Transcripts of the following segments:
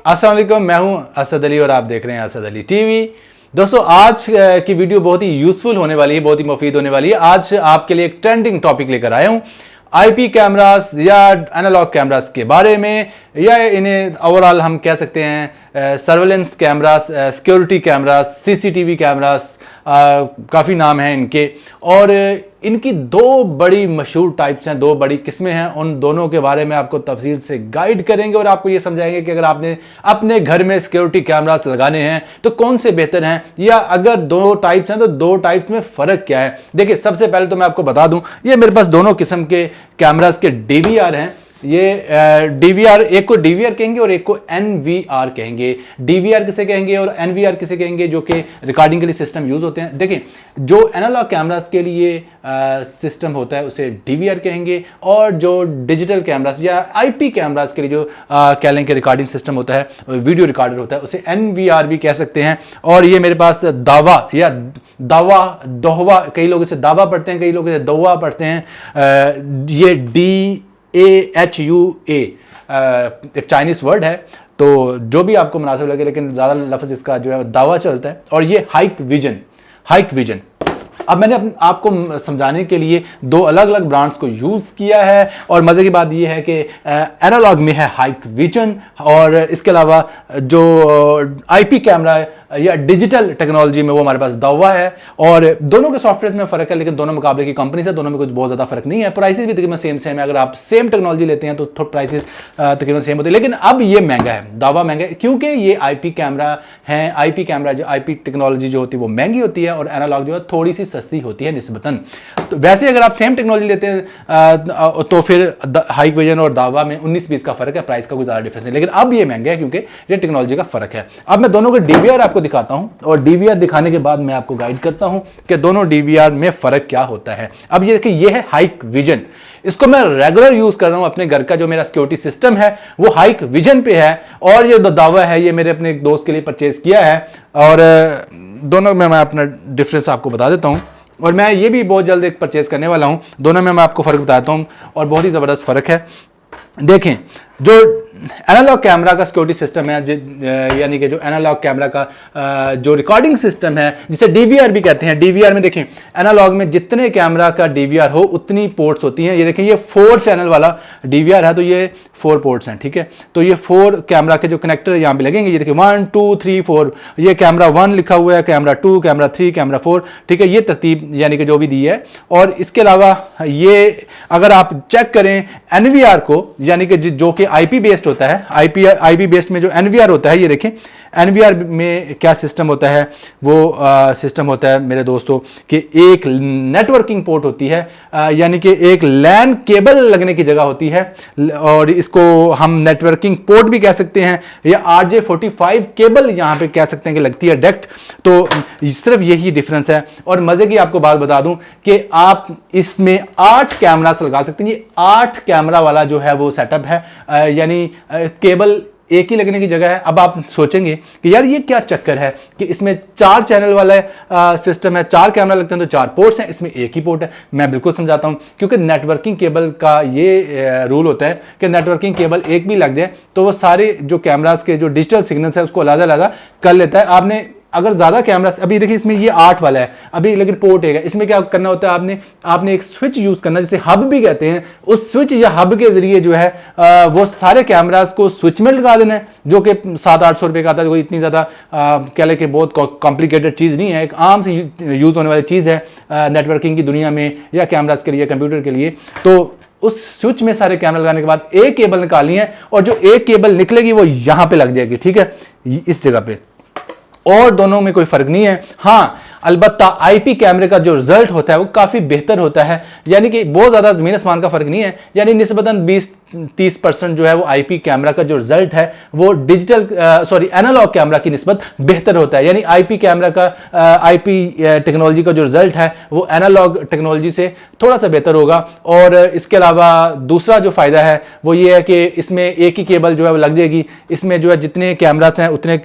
अस्सलाम वालेकुम, मैं हूं असद अली और आप देख रहे हैं असद अली टीवी। दोस्तों, आज की वीडियो बहुत ही यूजफुल होने वाली है, बहुत ही मुफीद होने वाली है। आज आपके लिए एक ट्रेंडिंग टॉपिक लेकर आया हूं, आईपी कैमरास या एनालॉग कैमरास के बारे में, या इन्हें ओवरऑल हम कह सकते हैं surveillance cameras, security cameras, CCTV cameras, काफ़ी नाम हैं इनके। और इनकी दो बड़ी मशहूर टाइप्स हैं, दो बड़ी किस्में हैं। उन दोनों के बारे में आपको तफसील से गाइड करेंगे और आपको ये समझाएंगे कि अगर आपने अपने घर में सिक्योरिटी कैमरास लगाने हैं तो कौन से बेहतर हैं, या अगर दो टाइप्स हैं तो दो टाइप्स में फ़र्क क्या है। देखिए, सबसे पहले तो मैं आपको बता दूं, ये मेरे पास दोनों किस्म के कैमरास के डीवीआर हैं। ये डीवीआर, एक को डीवीआर कहेंगे और एक को एनवीआर कहेंगे। डीवीआर किसे कहेंगे और एनवीआर किसे कहेंगे, जो कि रिकॉर्डिंग के लिए सिस्टम यूज होते हैं। देखिए, जो एनालॉग कैमरास के लिए सिस्टम होता है उसे डीवीआर कहेंगे, और जो डिजिटल कैमरास या आईपी कैमरास के लिए जो कह लें कि रिकॉर्डिंग सिस्टम होता है, वीडियो रिकॉर्डर होता है, उसे एनवीआर भी कह सकते हैं। और ये मेरे पास दावा या दोहवा, कई लोग इसे दावा पढ़ते हैं, कई लोग इसे दोवा पढ़ते हैं। ये DAHUA एक चाइनीज वर्ड है, तो जो भी आपको मुनासिब लगे, लेकिन ज़्यादा लफ्ज़ इसका जो है दावा चलता है। और ये हाइक विजन। अब मैंने आपको समझाने के लिए दो अलग अलग ब्रांड्स को यूज़ किया है, और मज़े की बात यह है कि एनालॉग में है हाइक विजन, और इसके अलावा जो आईपी कैमरा या डिजिटल टेक्नोलॉजी में वो हमारे पास दावा है। और दोनों के सॉफ्टवेयर में फ़र्क है, लेकिन दोनों मुकाबले की कंपनी से, दोनों में कुछ बहुत ज़्यादा फ़र्क नहीं है। प्राइसेस भी तकरीबन सेम है। अगर आप सेम टेक्नोलॉजी लेते हैं तो थोड़ा प्राइसेस तकरीबन सेम होते हैं, लेकिन अब ये महंगा है, दावा महंगा है, क्योंकि ये आईपी कैमरा है। आईपी कैमरा जो आईपी टेक्नोलॉजी जो होती है वो महंगी होती है, और एनालॉग जो है थोड़ी सी सस्ती होती है निस्बतन। तो वैसे अगर आप सेम टेक्नोलॉजी लेते हैं तो फिर हाइक विजन और दावा में 19-20 का फ़र्क है, प्राइस का कोई ज़्यादा डिफरेंस नहीं। लेकिन अब ये महंगा है क्योंकि ये टेक्नोलॉजी का फ़र्क है। अब मैं दोनों के डीवीआर आपको दिखाता हूं, और डीवीआर दिखाने के बाद मैं आपको गाइड करता हूं कि दोनों डीवीआर में फ़र्क क्या होता है। अब ये देखिए, ये है हाइक विजन। इसको मैं रेगुलर यूज़ कर रहा हूं। अपने घर का जो मेरा सिक्योरिटी सिस्टम है वो हाइक विजन पे है, और ये दावा है, ये मेरे अपने एक दोस्त के लिए परचेज किया है। और दोनों में मैं अपना डिफरेंस आपको बता देता हूं, और मैं ये भी बहुत जल्द एक परचेज करने वाला हूं। दोनों में मैं आपको फ़र्क बताता हूं, और बहुत ही ज़बरदस्त फ़र्क है। देखें, जो एनालॉग कैमरा का सिक्योरिटी सिस्टम है, यानी कि जो एनालॉग कैमरा का जो रिकॉर्डिंग सिस्टम है, जिसे डीवीआर भी कहते हैं। डीवीआर में देखें, एनालॉग में जितने कैमरा का डीवीआर हो उतनी पोर्ट्स होती हैं। ये देखें, ये 4 चैनल वाला डीवीआर है, तो ये 4 पोर्ट्स हैं, ठीक है। तो ये 4 कैमरा के जो कनेक्टर यहाँ पे लगेंगे, ये देखिए 1 2 3 4, ये कैमरा 1 लिखा हुआ है, कैमरा 2, कैमरा 3, कैमरा 4, ठीक है। ये तरतीब यानी कि जो भी दी है। और इसके अलावा ये अगर आप चेक करें एनवीआर को, यानी कि जो कि आईपी बेस्ड होता है, आईपी बेस्ड में जो एनवीआर होता है, ये देखें एनवीआर में क्या सिस्टम होता है। वो सिस्टम होता है मेरे दोस्तों कि एक नेटवर्किंग पोर्ट होती है, यानी कि एक लैन केबल लगने की जगह होती है, और इसको हम नेटवर्किंग पोर्ट भी कह सकते हैं, या RJ45 केबल यहां पे कह सकते हैं कि लगती है डायरेक्ट। तो सिर्फ यही डिफरेंस है। और मजे की आपको बात बता दूं कि आप इसमें 8 कैमरास लगा सकते हैं। ये 8 कैमरा वाला जो है वो सेटअप है, यानी केबल एक ही लगने की जगह है। अब आप सोचेंगे कि यार ये क्या चक्कर है कि इसमें 4 चैनल वाला सिस्टम है, 4 कैमरा लगते हैं तो 4 पोर्ट्स हैं, इसमें एक ही पोर्ट है। मैं बिल्कुल समझाता हूं, क्योंकि नेटवर्किंग केबल का ये रूल होता है कि नेटवर्किंग केबल एक भी लग जाए तो वो सारे जो कैमरास के जो डिजिटल सिग्नल्स है उसको अलग-अलग कर लेता है। आपने अगर ज़्यादा कैमरा, अभी देखिए इसमें ये 8 वाला है अभी, लेकिन पोर्ट है, इसमें क्या करना होता है, आपने एक स्विच यूज़ करना, जिसे हब भी कहते हैं। उस स्विच या हब के जरिए जो है वो सारे कैमरास को स्विच में लगा देना है, जो कि 700-800 रुपये का आता है। कोई इतनी ज़्यादा कह लें कि बहुत कॉम्प्लिकेटेड चीज़ नहीं है, एक आम से यूज़ होने वाली चीज़ है नेटवर्किंग की दुनिया में या कैमरास के लिए, कंप्यूटर के लिए। तो उस स्विच में सारे कैमरा लगाने के बाद एक केबल निकालनी है, और जो एक केबल निकलेगी वो यहाँ पे लग जाएगी, ठीक है, इस जगह पे। और दोनों में कोई फर्क नहीं है। हाँ, अलबत्ता आईपी कैमरे का जो रिजल्ट होता है वो काफ़ी बेहतर होता है, यानी कि बहुत ज़्यादा ज़मीन आसमान का फ़र्क नहीं है। यानी निस्बतन 20-30% जो है वो आईपी कैमरा का जो रिजल्ट है वो एनालॉग कैमरा की निस्बत बेहतर होता है। यानी आईपी कैमरा का आईपी टेक्नोलॉजी का जो रिजल्ट है वो एनालॉग टेक्नोलॉजी से थोड़ा सा बेहतर होगा। और इसके अलावा दूसरा जो फ़ायदा है वो ये है कि इसमें एक ही केबल जो है वो लग जाएगी। इसमें जो है जितने कैमरास हैं उतने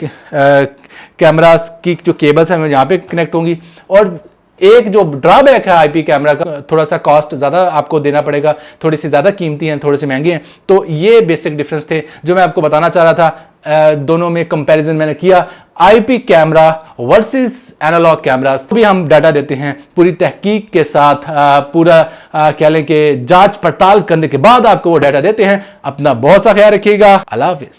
कैमरास की जो केबल्स हैं वो यहाँ पे कनेक्ट होंगी। और एक जो ड्रॉबैक है आईपी कैमरा का, थोड़ा सा कॉस्ट ज़्यादा आपको देना पड़ेगा, थोड़ी सी ज़्यादा कीमती हैं, थोड़ी सी महंगी हैं। तो ये बेसिक डिफरेंस थे जो मैं आपको बताना चाह रहा था। दोनों में कंपैरिजन मैंने किया, IP camera versus analog cameras, भी हम डाटा देते हैं पूरी तहकीक के साथ, पूरा कह लें कि जांच पड़ताल करने के बाद आपको वो डाटा देते हैं। अपना बहुत सा ख्याल रखिएगा। अल्लाह हाफिज़।